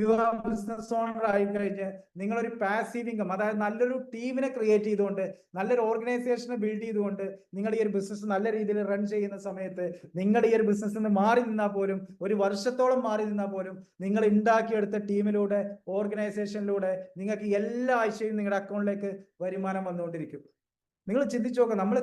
ബിസിനസ് ഓണർ ആയി കഴിഞ്ഞ് നിങ്ങളൊരു പാസീവ് ഇൻകം, അതായത് നല്ലൊരു ടീമിനെ ക്രിയേറ്റ് ചെയ്തുകൊണ്ട്, നല്ലൊരു ഓർഗനൈസേഷനെ ബിൽഡ് ചെയ്തുകൊണ്ട് നിങ്ങൾ ഈ ഒരു ബിസിനസ് നല്ല രീതിയിൽ റൺ ചെയ്യുന്ന സമയത്ത്, നിങ്ങൾ ഈ ഒരു ബിസിനസ്സിൽ നിന്ന് മാറി നിന്നാൽ പോലും, ഒരു വർഷത്തോളം മാറി നിന്നാൽ പോലും, നിങ്ങൾ ഉണ്ടാക്കിയെടുത്ത ടീമിലൂടെ, ഓർഗനൈസേഷനിലൂടെ നിങ്ങൾക്ക് എല്ലാ ആഴ്ചയും നിങ്ങളുടെ അക്കൗണ്ടിലേക്ക് വരുമാനം വന്നുകൊണ്ടിരിക്കും. നിങ്ങൾ ചിന്തിച്ചു നോക്കുക, നമ്മൾ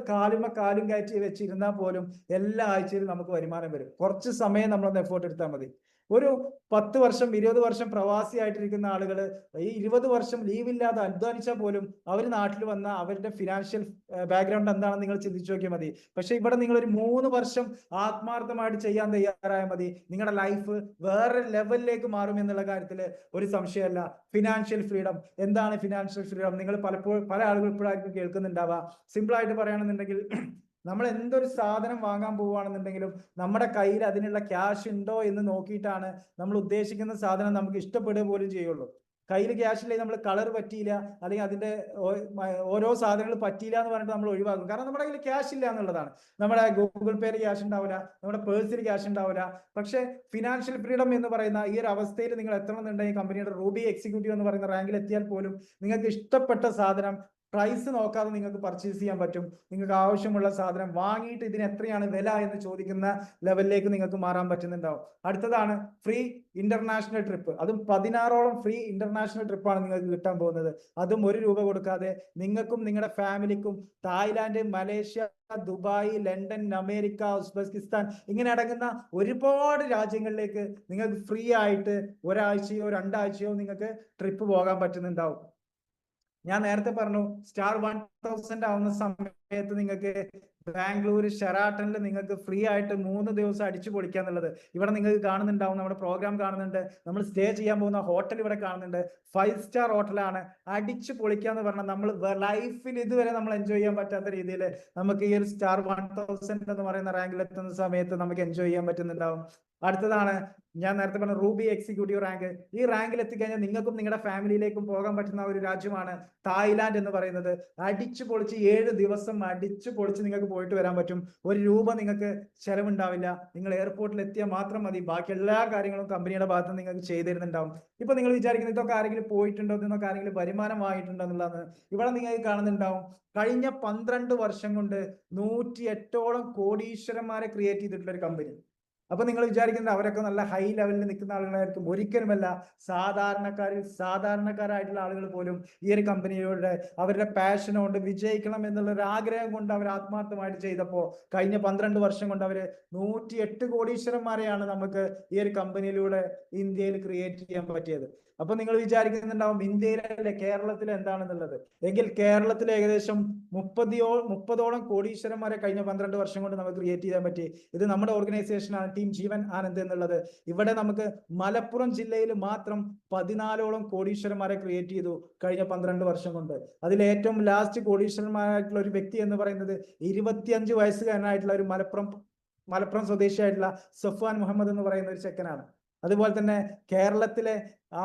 കാലും കയറ്റി വെച്ചിരുന്നാൽ പോലും എല്ലാ ആഴ്ചയിലും നമുക്ക് വരുമാനം വരും. കുറച്ച് സമയം നമ്മളൊന്ന് എഫേർട്ട് എടുത്താൽ മതി. ഒരു 10 വർഷം 20 വർഷം പ്രവാസിയായിട്ടിരിക്കുന്ന ആളുകൾ ഈ 20 വർഷം ലീവില്ലാതെ അധ്വാനിച്ചാൽ പോലും അവർ നാട്ടിൽ വന്ന അവരുടെ ഫിനാൻഷ്യൽ ബാക്ക്ഗ്രൗണ്ട് എന്താണെന്ന് നിങ്ങൾ ചിന്തിച്ചു നോക്കിയാൽ മതി. പക്ഷെ ഇവിടെ നിങ്ങൾ ഒരു 3 വർഷം ആത്മാർത്ഥമായിട്ട് ചെയ്യാൻ തയ്യാറായാൽ മതി, നിങ്ങളുടെ ലൈഫ് വേറെ ലെവലിലേക്ക് മാറും എന്നുള്ള കാര്യത്തിൽ ഒരു സംശയമല്ല. Financial freedom. എന്താണ് ഫിനാൻഷ്യൽ ഫ്രീഡം? നിങ്ങൾ പല ആളുകൾ ഇപ്പോഴായിരിക്കും കേൾക്കുന്നുണ്ടാവുക. സിമ്പിൾ ആയിട്ട് പറയുകയാണെന്നുണ്ടെങ്കിൽ, നമ്മൾ എന്തൊരു സാധനം വാങ്ങാൻ പോവുകയാണെന്നുണ്ടെങ്കിലും നമ്മുടെ കയ്യിൽ അതിനുള്ള ക്യാഷ് ഉണ്ടോ എന്ന് നോക്കിയിട്ടാണ് നമ്മൾ ഉദ്ദേശിക്കുന്ന സാധനം നമുക്ക് ഇഷ്ടപ്പെടുക പോലും ചെയ്യുള്ളൂ. കയ്യിൽ ക്യാഷ് ഇല്ലെങ്കിൽ നമ്മൾ കളർ പറ്റിയില്ല, അല്ലെങ്കിൽ അതിന്റെ ഓരോ സാധനങ്ങൾ പറ്റിയില്ല എന്ന് പറഞ്ഞിട്ട് നമ്മൾ ഒഴിവാക്കും. കാരണം നമ്മുടെ കയ്യിൽ ക്യാഷ് ഇല്ല എന്നുള്ളതാണ്. നമ്മുടെ ഗൂഗിൾ പേയിൽ ക്യാഷ് ഉണ്ടാവില്ല, നമ്മുടെ പേഴ്സിൽ ക്യാഷ് ഉണ്ടാവില്ല. പക്ഷെ ഫിനാൻഷ്യൽ ഫ്രീഡം എന്ന് പറയുന്ന ഈ ഒരു അവസ്ഥയിൽ നിങ്ങൾ എത്തണമെന്നുണ്ടെങ്കിൽ കമ്പനിയുടെ റൂബി എക്സിക്യൂട്ടീവ് എന്ന് പറയുന്ന റാങ്കിൽ എത്തിയാൽ പോലും നിങ്ങൾക്ക് ഇഷ്ടപ്പെട്ട സാധനം പ്രൈസ് നോക്കാതെ നിങ്ങൾക്ക് പർച്ചേസ് ചെയ്യാൻ പറ്റും. നിങ്ങൾക്ക് ആവശ്യമുള്ള സാധനം വാങ്ങിയിട്ട് ഇതിന് എത്രയാണ് വില എന്ന് ചോദിക്കുന്ന ലെവലിലേക്ക് നിങ്ങൾക്ക് മാറാൻ പറ്റുന്നുണ്ടാവും. അടുത്തതാണ് ഫ്രീ ഇന്റർനാഷണൽ ട്രിപ്പ്. അതും 16ഓളം ഫ്രീ ഇന്റർനാഷണൽ ട്രിപ്പാണ് നിങ്ങൾക്ക് കിട്ടാൻ പോകുന്നത്. അതും 1 രൂപ കൊടുക്കാതെ നിങ്ങൾക്കും നിങ്ങളുടെ ഫാമിലിക്കും Thailand, Malaysia, Dubai, London, America, Uzbekistan ഇങ്ങനെ അടങ്ങുന്ന ഒരുപാട് രാജ്യങ്ങളിലേക്ക് നിങ്ങൾക്ക് ഫ്രീ ആയിട്ട് ഒരാഴ്ചയോ 2 ആഴ്ചയോ നിങ്ങൾക്ക് ട്രിപ്പ് പോകാൻ പറ്റുന്നുണ്ടാവും. ഞാൻ നേരത്തെ പറഞ്ഞു, സ്റ്റാർ 1000 ആവുന്ന സമയത്ത് നിങ്ങൾക്ക് ബാംഗ്ലൂർ ഷെറാട്ടണിൽ നിങ്ങൾക്ക് ഫ്രീ ആയിട്ട് 3 ദിവസം അടിച്ചു പൊളിക്കാന്നുള്ളത്. ഇവിടെ നിങ്ങൾക്ക് കാണുന്നുണ്ടാവും, നമ്മുടെ പ്രോഗ്രാം കാണുന്നുണ്ട്, നമ്മൾ സ്റ്റേ ചെയ്യാൻ പോകുന്ന ഹോട്ടൽ ഇവിടെ കാണുന്നുണ്ട്. 5 സ്റ്റാർ ഹോട്ടലാണ്. അടിച്ചു പൊളിക്കാന്ന് പറഞ്ഞാൽ നമ്മൾ ലൈഫിൽ ഇതുവരെ നമ്മൾ എൻജോയ് ചെയ്യാൻ പറ്റാത്ത രീതിയിൽ നമുക്ക് ഈ ഒരു സ്റ്റാർ 1000 എന്ന് പറയുന്ന റാങ്കിൽ എത്തുന്ന സമയത്ത് നമുക്ക് എൻജോയ് ചെയ്യാൻ പറ്റുന്നുണ്ടാവും. അടുത്തതാണ് ഞാൻ നേരത്തെ പറഞ്ഞ റൂബി എക്സിക്യൂട്ടീവ് റാങ്ക്. ഈ റാങ്കിൽ എത്തിക്കഴിഞ്ഞാൽ നിങ്ങൾക്കും നിങ്ങളുടെ ഫാമിലിയിലേക്കും പോകാൻ പറ്റുന്ന ഒരു രാജ്യമാണ് തായ്ലാന്റ് എന്ന് പറയുന്നത്. അടിച്ചു പൊളിച്ച് 7 ദിവസം അടിച്ചു പൊളിച്ച് നിങ്ങൾക്ക് പോയിട്ട് വരാൻ പറ്റും. 1 രൂപ നിങ്ങൾക്ക് ചെലവുണ്ടാവില്ല. നിങ്ങൾ എയർപോർട്ടിൽ എത്തിയാൽ മാത്രം മതി. ബാക്കി എല്ലാ കാര്യങ്ങളും കമ്പനിയുടെ ഭാഗത്ത് നിന്ന് നിങ്ങൾക്ക് ചെയ്തു തരുന്നുണ്ടാവും. ഇപ്പൊ നിങ്ങൾ വിചാരിക്കുന്നത് ഇതൊക്കെ ആരെങ്കിലും പോയിട്ടുണ്ടോ, ഇതൊക്കെ ആരെങ്കിലും വരുമാനമായിട്ടുണ്ടോ എന്നുള്ളതാണ്. ഇവിടെ നിങ്ങൾക്ക് കാണുന്നുണ്ടാവും കഴിഞ്ഞ 12 വർഷം കൊണ്ട് 108ഓളം കോടീശ്വരന്മാരെ ക്രിയേറ്റ് ചെയ്തിട്ടുള്ള ഒരു കമ്പനി. അപ്പൊ നിങ്ങൾ വിചാരിക്കുന്നത് അവരൊക്കെ നല്ല ഹൈ ലെവലിൽ നിൽക്കുന്ന ആളുകളായിരിക്കും. ഒരിക്കലുമല്ല. സാധാരണക്കാരായിട്ടുള്ള ആളുകൾ പോലും ഈ ഒരു കമ്പനിയോട് അവരുടെ പാഷൻ കൊണ്ട് വിജയിക്കണം എന്നുള്ള ഒരു ആഗ്രഹം കൊണ്ട് അവർ ആത്മാർത്ഥമായിട്ട് ചെയ്തപ്പോൾ കഴിഞ്ഞ 12 വർഷം കൊണ്ട് അവര് 108 കോടീശ്വരന്മാരെയാണ് നമുക്ക് ഈ ഒരു കമ്പനിയിലൂടെ ഇന്ത്യയിൽ ക്രിയേറ്റ് ചെയ്യാൻ പറ്റിയത്. അപ്പൊ നിങ്ങൾ വിചാരിക്കുന്നുണ്ടാവും ഇന്ത്യയിലെ കേരളത്തിൽ എന്താണെന്നുള്ളത്. എങ്കിൽ കേരളത്തിൽ ഏകദേശം 30ഓളം കോടീശ്വരന്മാരെ കഴിഞ്ഞ 12 വർഷം കൊണ്ട് നമുക്ക് ക്രിയേറ്റ് ചെയ്യാൻ പറ്റി. ഇത് നമ്മുടെ ഓർഗനൈസേഷനാണ് ടീം ജീവൻ ആനന്ദ് എന്നുള്ളത്. ഇവിടെ നമുക്ക് മലപ്പുറം ജില്ലയിൽ മാത്രം 14ഓളം കോടീശ്വരന്മാരെ ക്രിയേറ്റ് ചെയ്തു കഴിഞ്ഞ 12 വർഷം കൊണ്ട്. അതിൽ ഏറ്റവും ലാസ്റ്റ് കോടീശ്വരന്മാരായിട്ടുള്ള ഒരു വ്യക്തി എന്ന് പറയുന്നത് 25 വയസ്സുകാരനായിട്ടുള്ള ഒരു മലപ്പുറം സ്വദേശിയായിട്ടുള്ള സഫ്വാൻ മുഹമ്മദ് എന്ന് പറയുന്ന ഒരു ചെക്കനാണ്. അതുപോലെ തന്നെ കേരളത്തിലെ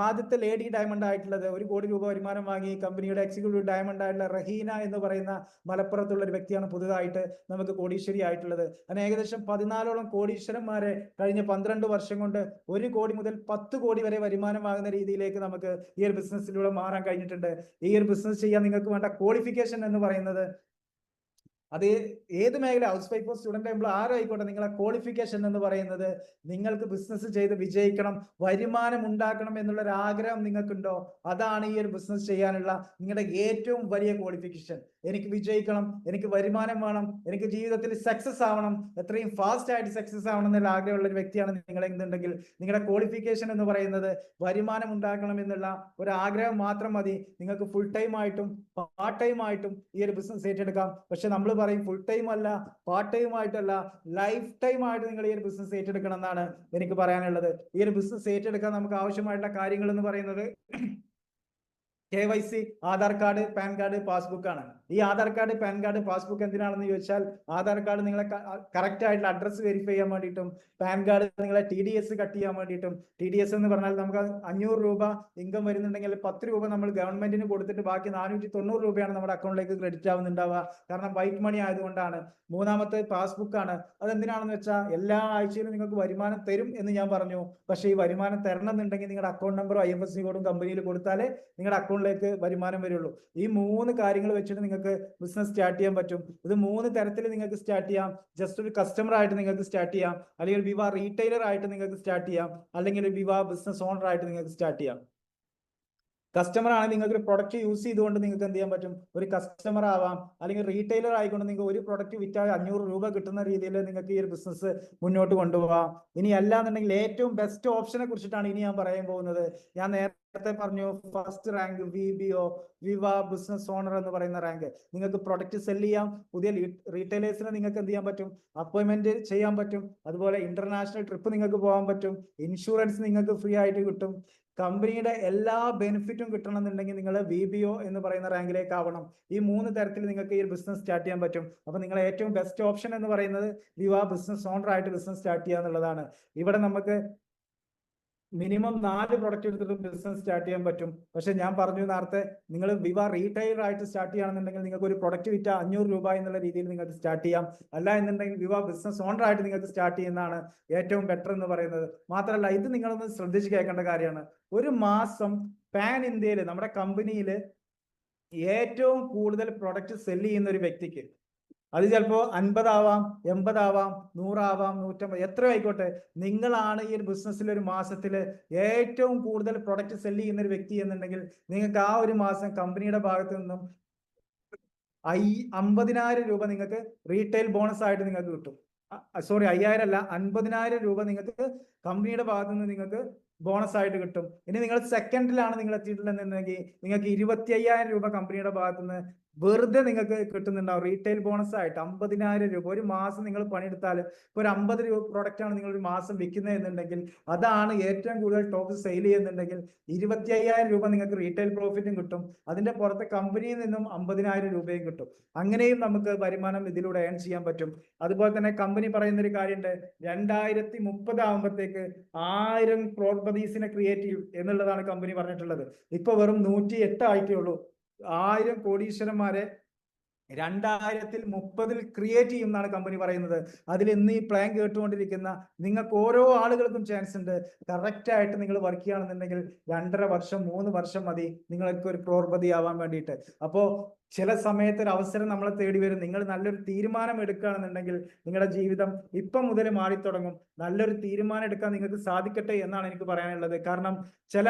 ആദ്യത്തെ ലേഡി ഡയമണ്ട് ആയിട്ടുള്ളത് 1 കോടി രൂപ വരുമാനം വാങ്ങി കമ്പനിയുടെ എക്സിക്യൂട്ടീവ് ഡയമണ്ട് ആയിട്ടുള്ള റഹീന എന്ന് പറയുന്ന മലപ്പുറത്തുള്ള ഒരു വ്യക്തിയാണ് പുതുതായിട്ട് നമുക്ക് കോടീശ്വരി ആയിട്ടുള്ളത്. അങ്ങനെ ഏകദേശം 14ഓളം കോടീശ്വരന്മാരെ കഴിഞ്ഞ 12 വർഷം കൊണ്ട് 1 കോടി മുതൽ 10 കോടി വരെ വരുമാനം വാങ്ങുന്ന രീതിയിലേക്ക് നമുക്ക് ഈ ഒരു ബിസിനസ്സിലൂടെ മാറാൻ കഴിഞ്ഞിട്ടുണ്ട്. ഈ ഒരു ബിസിനസ് ചെയ്യാൻ നിങ്ങൾക്ക് വേണ്ട ക്വാളിഫിക്കേഷൻ എന്ന് പറയുന്നത് അത് ഏത് മേഖല, ഹൗസ് വൈഫോ സ്റ്റുഡന്റ് എംപ്ലോയി ആരും ആയിക്കോട്ടെ, നിങ്ങളെ ക്വാളിഫിക്കേഷൻ എന്ന് പറയുന്നത് നിങ്ങൾക്ക് ബിസിനസ് ചെയ്ത് വിജയിക്കണം, വരുമാനം ഉണ്ടാക്കണം എന്നുള്ള ഒരു ആഗ്രഹം നിങ്ങൾക്കുണ്ടോ, അതാണ് ഈ ഒരു ബിസിനസ് ചെയ്യാനുള്ള നിങ്ങളുടെ ഏറ്റവും വലിയ ക്വാളിഫിക്കേഷൻ. എനിക്ക് വിജയിക്കണം, എനിക്ക് വരുമാനം വേണം, എനിക്ക് ജീവിതത്തിൽ സക്സസ് ആവണം, എത്രയും ഫാസ്റ്റ് ആയിട്ട് സക്സസ് ആവണം എന്നുള്ള ആഗ്രഹമുള്ള ഒരു വ്യക്തിയാണ് നിങ്ങൾ എന്നുണ്ടെങ്കിൽ നിങ്ങളുടെ ക്വാളിഫിക്കേഷൻ എന്ന് പറയുന്നത് വരുമാനം ഉണ്ടാക്കണം എന്നുള്ള ഒരു ആഗ്രഹം മാത്രം മതി. നിങ്ങൾക്ക് ഫുൾ ടൈം ആയിട്ടും പാർട്ട് ടൈം ആയിട്ടും ഈ ഒരു ബിസിനസ് ഏറ്റെടുക്കാം. പക്ഷെ നമ്മൾ പറയും ഫുൾ ടൈം അല്ല, പാർട്ട് ടൈം ആയിട്ടല്ല, ലൈഫ് ടൈം ആയിട്ട് നിങ്ങൾ ഈ ഒരു ബിസിനസ് ഏറ്റെടുക്കണം എന്നാണ് എനിക്ക് പറയാനുള്ളത്. ഈ ഒരു ബിസിനസ് ഏറ്റെടുക്കാൻ നമുക്ക് ആവശ്യമായിട്ടുള്ള കാര്യങ്ങൾ എന്ന് പറയുന്നത് KYC, Aadhaar card, pan card, passbook ആണ്. ഈ Aadhaar card, pan card, passbook എന്തിനാണെന്ന് ചോദിച്ചാൽ ആധാർ കാർഡ് നിങ്ങളെ കറക്റ്റ് ആയിട്ടുള്ള അഡ്രസ് വെരിഫൈ ചെയ്യാൻ വേണ്ടിയിട്ടും പാൻ കാർഡ് നിങ്ങളെ TDS കട്ട് ചെയ്യാൻ വേണ്ടിയിട്ടും. TDS എന്ന് പറഞ്ഞാൽ നമുക്ക് 500 രൂപ ഇൻകം വരുന്നുണ്ടെങ്കിൽ 10 രൂപ നമ്മൾ ഗവൺമെന്റിന് കൊടുത്തിട്ട് ബാക്കി 490 രൂപയാണ് നമ്മുടെ അക്കൗണ്ടിലേക്ക് ക്രെഡിറ്റ് ആവുന്നുണ്ടാവുക. കാരണം വൈറ്റ് മണി ആയതുകൊണ്ടാണ്. മൂന്നാമത്തെ പാസ്ബുക്ക് ആണ്. അതെന്തിനാണെന്ന് വെച്ചാൽ എല്ലാ ആഴ്ചയിലും നിങ്ങൾക്ക് വരുമാനം തരും എന്ന് ഞാൻ പറഞ്ഞു. പക്ഷേ ഈ വരുമാനം തരണം എന്നുണ്ടെങ്കിൽ നിങ്ങളുടെ അക്കൗണ്ട് നമ്പറും IFSC കോഡും കമ്പനിയിൽ കൊടുത്താലേ നിങ്ങളുടെ അക്കൗണ്ടിലേക്ക് വരുമാനം വരുള്ളൂ. ഈ 3 കാര്യങ്ങൾ വെച്ചിട്ട് നിങ്ങൾക്ക് ബിസിനസ് സ്റ്റാർട്ട് ചെയ്യാൻ പറ്റും. ഇത് 3 തരത്തിൽ നിങ്ങൾക്ക് സ്റ്റാർട്ട് ചെയ്യാം. ജസ്റ്റ് ഒരു കസ്റ്റമർ ആയിട്ട് നിങ്ങൾക്ക് സ്റ്റാർട്ട് ചെയ്യാം, അല്ലെങ്കിൽ വിവ റീറ്റെയിലർ ആയിട്ട് നിങ്ങൾക്ക് സ്റ്റാർട്ട് ചെയ്യാം, അല്ലെങ്കിൽ ഒരു വിവ ബിസിനസ് ഓണർ ആയിട്ട് നിങ്ങൾക്ക് സ്റ്റാർട്ട് ചെയ്യാം. കസ്റ്റമർ ആണ് നിങ്ങൾക്ക് ഒരു പ്രൊഡക്റ്റ് യൂസ് ചെയ്തുകൊണ്ട് നിങ്ങൾക്ക് എന്ത് ചെയ്യാൻ പറ്റും, ഒരു കസ്റ്റമർ ആവാം. അല്ലെങ്കിൽ റീറ്റെയിലർ ആയിക്കൊണ്ട് നിങ്ങൾക്ക് ഒരു പ്രൊഡക്റ്റ് വിറ്റാൽ 500 രൂപ കിട്ടുന്ന രീതിയിൽ നിങ്ങൾക്ക് ഈ ഒരു ബിസിനസ് മുന്നോട്ട് കൊണ്ടുപോകാം. ഇനി അല്ലാന്നുണ്ടെങ്കിൽ ഏറ്റവും ബെസ്റ്റ് ഓപ്ഷനെ കുറിച്ചിട്ടാണ് ഇനി ഞാൻ പറയാൻ പോകുന്നത്. ഞാൻ നേരത്തെ പറഞ്ഞു ഫസ്റ്റ് റാങ്ക് VBO, വിവ ബിസിനസ് ഓണർ എന്ന് പറയുന്ന റാങ്ക്. നിങ്ങൾക്ക് പ്രൊഡക്റ്റ് സെല് ചെയ്യാം, പുതിയ റീറ്റെയിലേഴ്സിനെ നിങ്ങൾക്ക് എന്ത് ചെയ്യാൻ പറ്റും, അപ്പോയിന്റ്മെന്റ് ചെയ്യാൻ പറ്റും. അതുപോലെ ഇന്റർനാഷണൽ ട്രിപ്പ് നിങ്ങൾക്ക് പോകാൻ പറ്റും. ഇൻഷുറൻസ് നിങ്ങൾക്ക് ഫ്രീ ആയിട്ട് കിട്ടും. കമ്പനിയുടെ എല്ലാ ബെനിഫിറ്റും കിട്ടണം എന്നുണ്ടെങ്കിൽ നിങ്ങൾ VBO എന്ന് പറയുന്ന റാങ്കിലേക്ക് ആവണം. ഈ 3 തരത്തിൽ നിങ്ങൾക്ക് ഈ ബിസിനസ് സ്റ്റാർട്ട് ചെയ്യാൻ പറ്റും. അപ്പൊ നിങ്ങളെ ഏറ്റവും ബെസ്റ്റ് ഓപ്ഷൻ എന്ന് പറയുന്നത് വിവ ബിസിനസ് ഓണർ ആയിട്ട് ബിസിനസ് സ്റ്റാർട്ട് ചെയ്യുക എന്നുള്ളതാണ്. ഇവിടെ നമുക്ക് മിനിമം 4 പ്രൊഡക്റ്റ് എടുത്തിട്ട് ബിസിനസ് സ്റ്റാർട്ട് ചെയ്യാൻ പറ്റും. പക്ഷെ ഞാൻ പറഞ്ഞു നേരത്തെ, നിങ്ങൾ വിവ റീറ്റെയിലർ ആയിട്ട് സ്റ്റാർട്ട് ചെയ്യുകയാണെന്നുണ്ടെങ്കിൽ നിങ്ങൾക്ക് ഒരു പ്രൊഡക്റ്റ് വിറ്റ 500 രൂപ എന്നുള്ള രീതിയിൽ നിങ്ങൾക്ക് സ്റ്റാർട്ട് ചെയ്യാം. അല്ല എന്നുണ്ടെങ്കിൽ വിവ ബിസിനസ് ഓണർ ആയിട്ട് നിങ്ങൾക്ക് സ്റ്റാർട്ട് ചെയ്യുന്നതാണ് ഏറ്റവും ബെറ്റർ എന്ന് പറയുന്നത്. മാത്രമല്ല, ഇത് നിങ്ങളൊന്ന് ശ്രദ്ധിച്ച് കേൾക്കേണ്ട കാര്യമാണ്. ഒരു മാസം പാൻ ഇന്ത്യയിൽ നമ്മുടെ കമ്പനിയിൽ ഏറ്റവും കൂടുതൽ പ്രൊഡക്റ്റ് സെല് ചെയ്യുന്ന ഒരു വ്യക്തിക്ക്, അത് ചിലപ്പോ 50 ആവാം, 80 ആവാം, 100 ആവാം, 150, എത്ര ആയിക്കോട്ടെ, നിങ്ങളാണ് ഈ ഒരു ബിസിനസ്സിൽ ഒരു മാസത്തില് ഏറ്റവും കൂടുതൽ പ്രൊഡക്റ്റ് സെല് ചെയ്യുന്ന ഒരു വ്യക്തി എന്നുണ്ടെങ്കിൽ നിങ്ങൾക്ക് ആ ഒരു മാസം കമ്പനിയുടെ ഭാഗത്ത് നിന്നും 50,000 രൂപ നിങ്ങൾക്ക് റീറ്റെയിൽ ബോണസ് ആയിട്ട് നിങ്ങൾക്ക് കിട്ടും. സോറി, 5,000 അല്ല, 50,000 രൂപ നിങ്ങൾക്ക് കമ്പനിയുടെ ഭാഗത്ത് നിന്ന് നിങ്ങൾക്ക് ബോണസ് ആയിട്ട് കിട്ടും. ഇനി നിങ്ങൾ സെക്കൻഡിലാണ് നിങ്ങൾ എത്തിയിട്ടുണ്ടെന്നുണ്ടെങ്കിൽ നിങ്ങൾക്ക് 25,000 രൂപ കമ്പനിയുടെ ഭാഗത്ത് നിന്ന് വെറുതെ നിങ്ങൾക്ക് കിട്ടുന്നുണ്ടാവും റീറ്റെയിൽ ബോണസ് ആയിട്ട്. 50,000 രൂപ ഒരു മാസം നിങ്ങൾ പണിയെടുത്താൽ ഇപ്പോൾ ഒരു 50 രൂപ പ്രൊഡക്റ്റ് ആണ് നിങ്ങൾ ഒരു മാസം വിൽക്കുന്നത് എന്നുണ്ടെങ്കിൽ, അതാണ് ഏറ്റവും കൂടുതൽ ടോപ്പ് സെയിൽ ചെയ്യുന്നുണ്ടെങ്കിൽ 25,000 രൂപ നിങ്ങൾക്ക് റീറ്റെയിൽ പ്രോഫിറ്റും കിട്ടും. അതിന്റെ പുറത്ത് കമ്പനിയിൽ നിന്നും 50,000 രൂപയും കിട്ടും. അങ്ങനെയും നമുക്ക് വരുമാനം ഇതിലൂടെ ഏൺ ചെയ്യാൻ പറ്റും. അതുപോലെ തന്നെ കമ്പനി പറയുന്ന ഒരു കാര്യമുണ്ട്, 2030 ആകുമ്പോഴത്തേക്ക് 1000 ക്രോർപതീസിനെ ക്രിയേറ്റ് ചെയ്യും എന്നുള്ളതാണ് കമ്പനി പറഞ്ഞിട്ടുള്ളത്. ഇപ്പൊ വെറും 108 ആയിട്ടേ ഉള്ളൂ. 1000 കോടീശ്വരന്മാരെ 2030 ക്രിയേറ്റ് ചെയ്യും എന്നാണ് കമ്പനി പറയുന്നത്. അതിൽ ഇന്ന് ഈ പ്ലാൻ കേട്ടുകൊണ്ടിരിക്കുന്ന നിങ്ങൾക്ക് ഓരോ ആളുകൾക്കും ചാൻസ് ഉണ്ട്. കറക്റ്റ് ആയിട്ട് നിങ്ങൾ വർക്ക് ചെയ്യുകയാണെന്നുണ്ടെങ്കിൽ 2.5 വർഷം 3 വർഷം മതി നിങ്ങൾക്ക് ഒരു ക്രോർപതി ആവാൻ വേണ്ടിയിട്ട്. അപ്പോ ചില സമയത്ത് ഒരു അവസരം നമ്മളെ തേടി വരും. നിങ്ങൾ നല്ലൊരു തീരുമാനം എടുക്കുകയാണെന്നുണ്ടെങ്കിൽ നിങ്ങളുടെ ജീവിതം ഇപ്പം മുതൽ മാറി തുടങ്ങും. നല്ലൊരു തീരുമാനം എടുക്കാൻ നിങ്ങൾക്ക് സാധിക്കട്ടെ എന്നാണ് എനിക്ക് പറയാനുള്ളത്. കാരണം ചില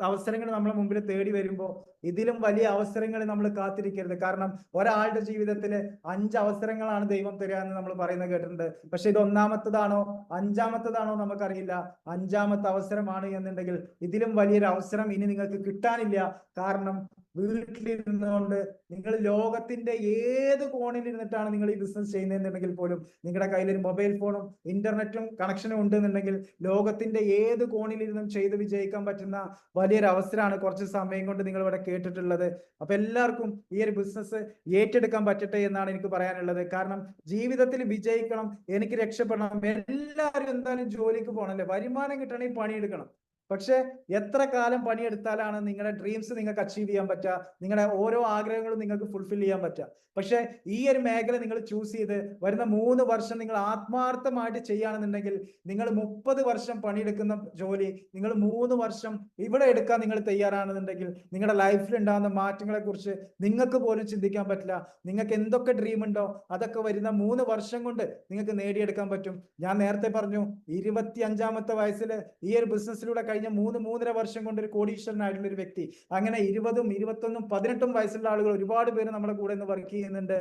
അവസരങ്ങൾ നമ്മളെ മുമ്പിൽ തേടി വരുമ്പോൾ ഇതിലും വലിയ അവസരങ്ങൾ നമ്മൾ കാത്തിരിക്കരുത്. കാരണം ഒരാളുടെ ജീവിതത്തിൽ 5 അവസരങ്ങളാണ് ദൈവം തരിക എന്ന് നമ്മൾ പറയുന്നത് കേട്ടിട്ടുണ്ട്. പക്ഷെ ഇത് 1ാമത്തതാണോ 5ാമത്തതാണോ നമുക്കറിയില്ല. 5ാമത്തെ അവസരമാണ് എന്നുണ്ടെങ്കിൽ ഇതിലും വലിയൊരു അവസരം ഇനി നിങ്ങൾക്ക് കിട്ടാനില്ല. കാരണം വീട്ടിലിരുന്നുകൊണ്ട് നിങ്ങൾ ലോകത്തിന്റെ ഏത് കോണിൽ ഇരുന്നിട്ടാണ് നിങ്ങൾ ഈ ബിസിനസ് ചെയ്യുന്നതെന്നുണ്ടെങ്കിൽ പോലും നിങ്ങളുടെ കയ്യിൽ ഒരു മൊബൈൽ ഫോണും ഇന്റർനെറ്റും കണക്ഷനും ഉണ്ടെന്നുണ്ടെങ്കിൽ ലോകത്തിന്റെ ഏത് കോണിൽ ഇരുന്നും ചെയ്ത് വിജയിക്കാൻ പറ്റുന്ന വലിയൊരു അവസരമാണ് കുറച്ച് സമയം കൊണ്ട് നിങ്ങൾ ഇവിടെ കേട്ടിട്ടുള്ളത്. അപ്പൊ എല്ലാവർക്കും ഈ ഒരു ബിസിനസ് ഏറ്റെടുക്കാൻ പറ്റട്ടെ എന്നാണ് എനിക്ക് പറയാനുള്ളത്. കാരണം ജീവിതത്തിൽ വിജയിക്കണം, എനിക്ക് രക്ഷപ്പെടണം, എല്ലാവരും എന്തായാലും ജോലിക്ക് പോകണല്ലേ, വരുമാനം കിട്ടണമെങ്കിൽ പണിയെടുക്കണം. പക്ഷെ എത്ര കാലം പണിയെടുത്താലാണ് നിങ്ങളുടെ ഡ്രീംസ് നിങ്ങൾക്ക് അച്ചീവ് ചെയ്യാൻ പറ്റുക, നിങ്ങളുടെ ഓരോ ആഗ്രഹങ്ങളും നിങ്ങൾക്ക് ഫുൾഫിൽ ചെയ്യാൻ പറ്റുക. പക്ഷെ ഈ ഒരു മേഖല നിങ്ങൾ ചൂസ് ചെയ്ത് വരുന്ന 3 വർഷം നിങ്ങൾ ആത്മാർത്ഥമായിട്ട് ചെയ്യുകയാണെന്നുണ്ടെങ്കിൽ നിങ്ങൾ 30 വർഷം പണിയെടുക്കുന്ന ജോലി നിങ്ങൾ 3 വർഷം ഇവിടെ എടുക്കാൻ നിങ്ങൾ തയ്യാറാണെന്നുണ്ടെങ്കിൽ നിങ്ങളുടെ ലൈഫിൽ ഉണ്ടാകുന്ന മാറ്റങ്ങളെ കുറിച്ച് നിങ്ങൾക്ക് പോലും ചിന്തിക്കാൻ പറ്റില്ല. നിങ്ങൾക്ക് എന്തൊക്കെ ഡ്രീം ഉണ്ടോ അതൊക്കെ വരുന്ന 3 വർഷം കൊണ്ട് നിങ്ങൾക്ക് നേടിയെടുക്കാൻ പറ്റും. ഞാൻ നേരത്തെ പറഞ്ഞു 25ാമത്തെ വയസ്സിൽ ഈ ഒരു ബിസിനസ്സിലൂടെ കഴിഞ്ഞ 3-3.5 വർഷം കൊണ്ട് ഒരു കോടീശ്വരനായിട്ടുള്ള ഒരു വ്യക്തി, അങ്ങനെ 20, 21, 18 വയസ്സുള്ള ആളുകൾ ഒരുപാട് പേര് നമ്മുടെ കൂടെ നിന്ന് വർക്ക് ചെയ്യുന്നുണ്ട്.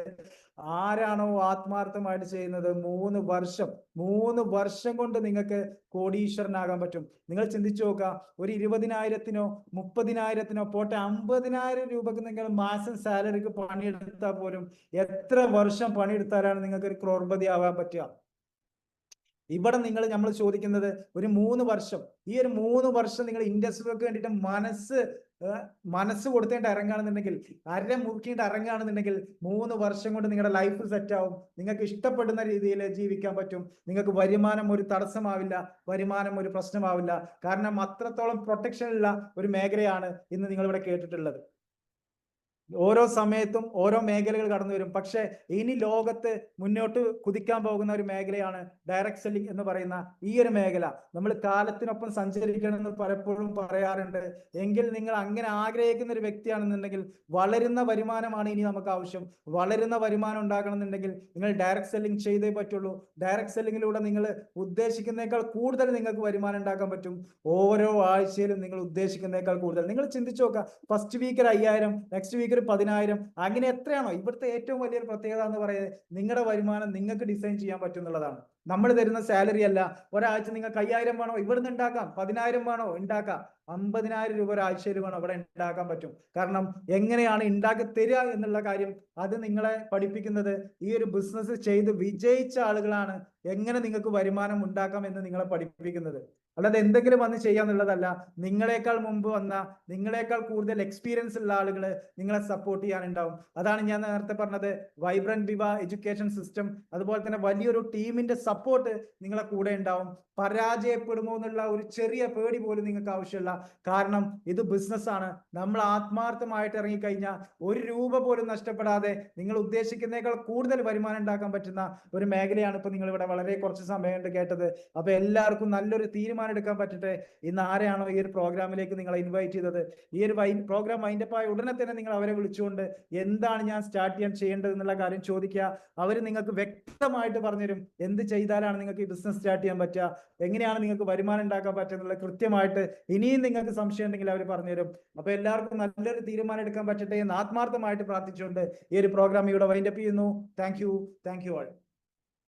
ആരാണോ ആത്മാർത്ഥമായിട്ട് ചെയ്യുന്നത് 3 വർഷം കൊണ്ട് നിങ്ങൾക്ക് കോടീശ്വരനാകാൻ പറ്റും. നിങ്ങൾ ചിന്തിച്ചു നോക്കുക, ഒരു 20,000-നോ 30,000-നോ പോട്ടെ 50,000 രൂപക്ക് നിങ്ങൾ മാസം സാലറിക്ക് പണിയെടുത്താൽ പോലും എത്ര വർഷം പണിയെടുത്താലാണ് നിങ്ങൾക്ക് ഒരു ക്രോർപതി ആവാൻ പറ്റുക? ഇവിടെ നമ്മൾ ചോദിക്കുന്നത് ഒരു 3 വർഷം. ഈ ഒരു 3 വർഷം നിങ്ങൾ ഇൻഡസ്ട്രിക്ക് വേണ്ടിയിട്ട് മനസ്സ് കൊടുത്തേണ്ട ഇറങ്ങുകയാണെന്നുണ്ടെങ്കിൽ, അര മുറുക്കിയിട്ട് ഇറങ്ങുകയാണെന്നുണ്ടെങ്കിൽ 3 വർഷം കൊണ്ട് നിങ്ങളുടെ ലൈഫ് സെറ്റ് ആവും. നിങ്ങൾക്ക് ഇഷ്ടപ്പെടുന്ന രീതിയിൽ ജീവിക്കാൻ പറ്റും. നിങ്ങൾക്ക് വരുമാനം ഒരു തടസ്സമാവില്ല, വരുമാനം ഒരു പ്രശ്നമാവില്ല. കാരണം അത്രത്തോളം പ്രൊട്ടക്ഷൻ ഉള്ള ഒരു മേഖലയാണ് ഇന്ന് നിങ്ങൾ ഇവിടെ കേട്ടിട്ടുള്ളത്. ഓരോ സമയത്തും ഓരോ മേഖലകൾ കടന്നു വരും. പക്ഷെ ഇനി ലോകത്ത് മുന്നോട്ട് കുതിക്കാൻ പോകുന്ന ഒരു മേഖലയാണ് ഡയറക്ട് സെല്ലിംഗ് എന്ന് പറയുന്ന ഈ ഒരു മേഖല. നമ്മൾ കാലത്തിനൊപ്പം സഞ്ചരിക്കണമെന്ന് പലപ്പോഴും പറയാറുണ്ട്. എങ്കിൽ നിങ്ങൾ അങ്ങനെ ആഗ്രഹിക്കുന്ന ഒരു വ്യക്തിയാണെന്നുണ്ടെങ്കിൽ വളരുന്ന വരുമാനമാണ് ഇനി നമുക്ക് ആവശ്യം. വളരുന്ന വരുമാനം ഉണ്ടാക്കണമെന്നുണ്ടെങ്കിൽ നിങ്ങൾ ഡയറക്ട് സെല്ലിംഗ് ചെയ്തേ പറ്റുള്ളൂ. ഡയറക്ട് സെല്ലിങ്ങിലൂടെ നിങ്ങൾ ഉദ്ദേശിക്കുന്നേക്കാൾ കൂടുതൽ നിങ്ങൾക്ക് വരുമാനം ഉണ്ടാക്കാൻ പറ്റും. ഓരോ ആഴ്ചയിലും നിങ്ങൾ ഉദ്ദേശിക്കുന്നേക്കാൾ കൂടുതൽ. നിങ്ങൾ ചിന്തിച്ചു നോക്കുക, ഫസ്റ്റ് വീക്ക് 5,000, നെക്സ്റ്റ് വീക്ക് 10,000, അങ്ങനെ എത്രയാണോ. ഇവിടുത്തെ ഏറ്റവും വലിയൊരു പ്രത്യേകത എന്ന് പറയുന്നത് നിങ്ങളുടെ വരുമാനം നിങ്ങൾക്ക് ഡിസൈൻ ചെയ്യാൻ പറ്റും എന്നുള്ളതാണ്. നമ്മൾ തരുന്ന സാലറി അല്ല. ഒരാഴ്ച നിങ്ങൾക്ക് 5,000 വേണോ, ഇവിടുന്ന് ഉണ്ടാക്കാം. 10,000 വേണോ, ഉണ്ടാക്കാം. 50,000 രൂപ ഒരാഴ്ചയിൽ വേണോ, ഇവിടെ ഉണ്ടാക്കാൻ പറ്റും. കാരണം എങ്ങനെയാണ് ഉണ്ടാക്കി തരിക എന്നുള്ള കാര്യം അത് നിങ്ങളെ പഠിപ്പിക്കുന്നത് ഈ ഒരു ബിസിനസ് ചെയ്ത് വിജയിച്ച ആളുകളാണ് എങ്ങനെ നിങ്ങൾക്ക് വരുമാനം ഉണ്ടാക്കാം എന്ന് നിങ്ങളെ പഠിപ്പിക്കുന്നത്. അല്ലാതെ എന്തെങ്കിലും വന്ന് ചെയ്യാന്നുള്ളതല്ല. നിങ്ങളെക്കാൾ മുമ്പ് വന്ന, നിങ്ങളെക്കാൾ കൂടുതൽ എക്സ്പീരിയൻസ് ഉള്ള ആളുകൾ നിങ്ങളെ സപ്പോർട്ട് ചെയ്യാനുണ്ടാവും. അതാണ് ഞാൻ നേരത്തെ പറഞ്ഞത്, വൈബ്രന്റ് വിവ എഡ്യൂക്കേഷൻ സിസ്റ്റം, അതുപോലെ തന്നെ വലിയൊരു ടീമിന്റെ സപ്പോർട്ട് നിങ്ങളെ കൂടെ ഉണ്ടാവും. പരാജയപ്പെടുമോ എന്നുള്ള ഒരു ചെറിയ പേടി പോലും നിങ്ങൾക്ക് ആവശ്യമില്ല. കാരണം ഇത് ബിസിനസ്സാണ്. നമ്മൾ ആത്മാർത്ഥമായിട്ട് ഇറങ്ങിക്കഴിഞ്ഞാൽ 1 രൂപ പോലും നഷ്ടപ്പെടാതെ നിങ്ങൾ ഉദ്ദേശിക്കുന്നേക്കാൾ കൂടുതൽ വരുമാനം ഉണ്ടാക്കാൻ പറ്റുന്ന ഒരു മേഖലയാണ് ഇപ്പൊ നിങ്ങൾ ഇവിടെ വളരെ കുറച്ച് സമയം കൊണ്ട് കേട്ടത്. അപ്പൊ എല്ലാവർക്കും നല്ലൊരു തീരുമാനം എടുക്കാൻ പറ്റട്ടെ. ഇന്ന് ആരെയാണോ ഈ ഒരു പ്രോഗ്രാമിലേക്ക് നിങ്ങളെ ഇൻവൈറ്റ് ചെയ്തത്, ഈ ഒരു പ്രോഗ്രാം വൈൻഡപ്പ് ആയ ഉടനെ തന്നെ നിങ്ങൾ അവരെ വിളിച്ചുകൊണ്ട് എന്താണ് ഞാൻ സ്റ്റാർട്ട് ചെയ്യേണ്ടത് എന്നുള്ള കാര്യം ചോദിക്കുക. അവർ നിങ്ങൾക്ക് വ്യക്തമായിട്ട് പറഞ്ഞുതരും എന്ത് ചെയ്താലാണ് നിങ്ങൾക്ക് ഈ ബിസിനസ് സ്റ്റാർട്ട് ചെയ്യാൻ പറ്റുക, എങ്ങനെയാണ് നിങ്ങൾക്ക് വരുമാനം ഉണ്ടാക്കാൻ പറ്റുന്നത് കൃത്യമായിട്ട്. ഇനിയും നിങ്ങൾക്ക് സംശയം ഉണ്ടെങ്കിൽ അവർ പറഞ്ഞുതരും. അപ്പൊ എല്ലാവർക്കും നല്ലൊരു തീരുമാനം എടുക്കാൻ പറ്റട്ടെ എന്ന് ആത്മാർത്ഥമായിട്ട് പ്രാർത്ഥിച്ചുകൊണ്ട് ഈ ഒരു പ്രോഗ്രാം ഇവിടെ വൈൻഡപ്പ് ചെയ്യുന്നു. Thank you all.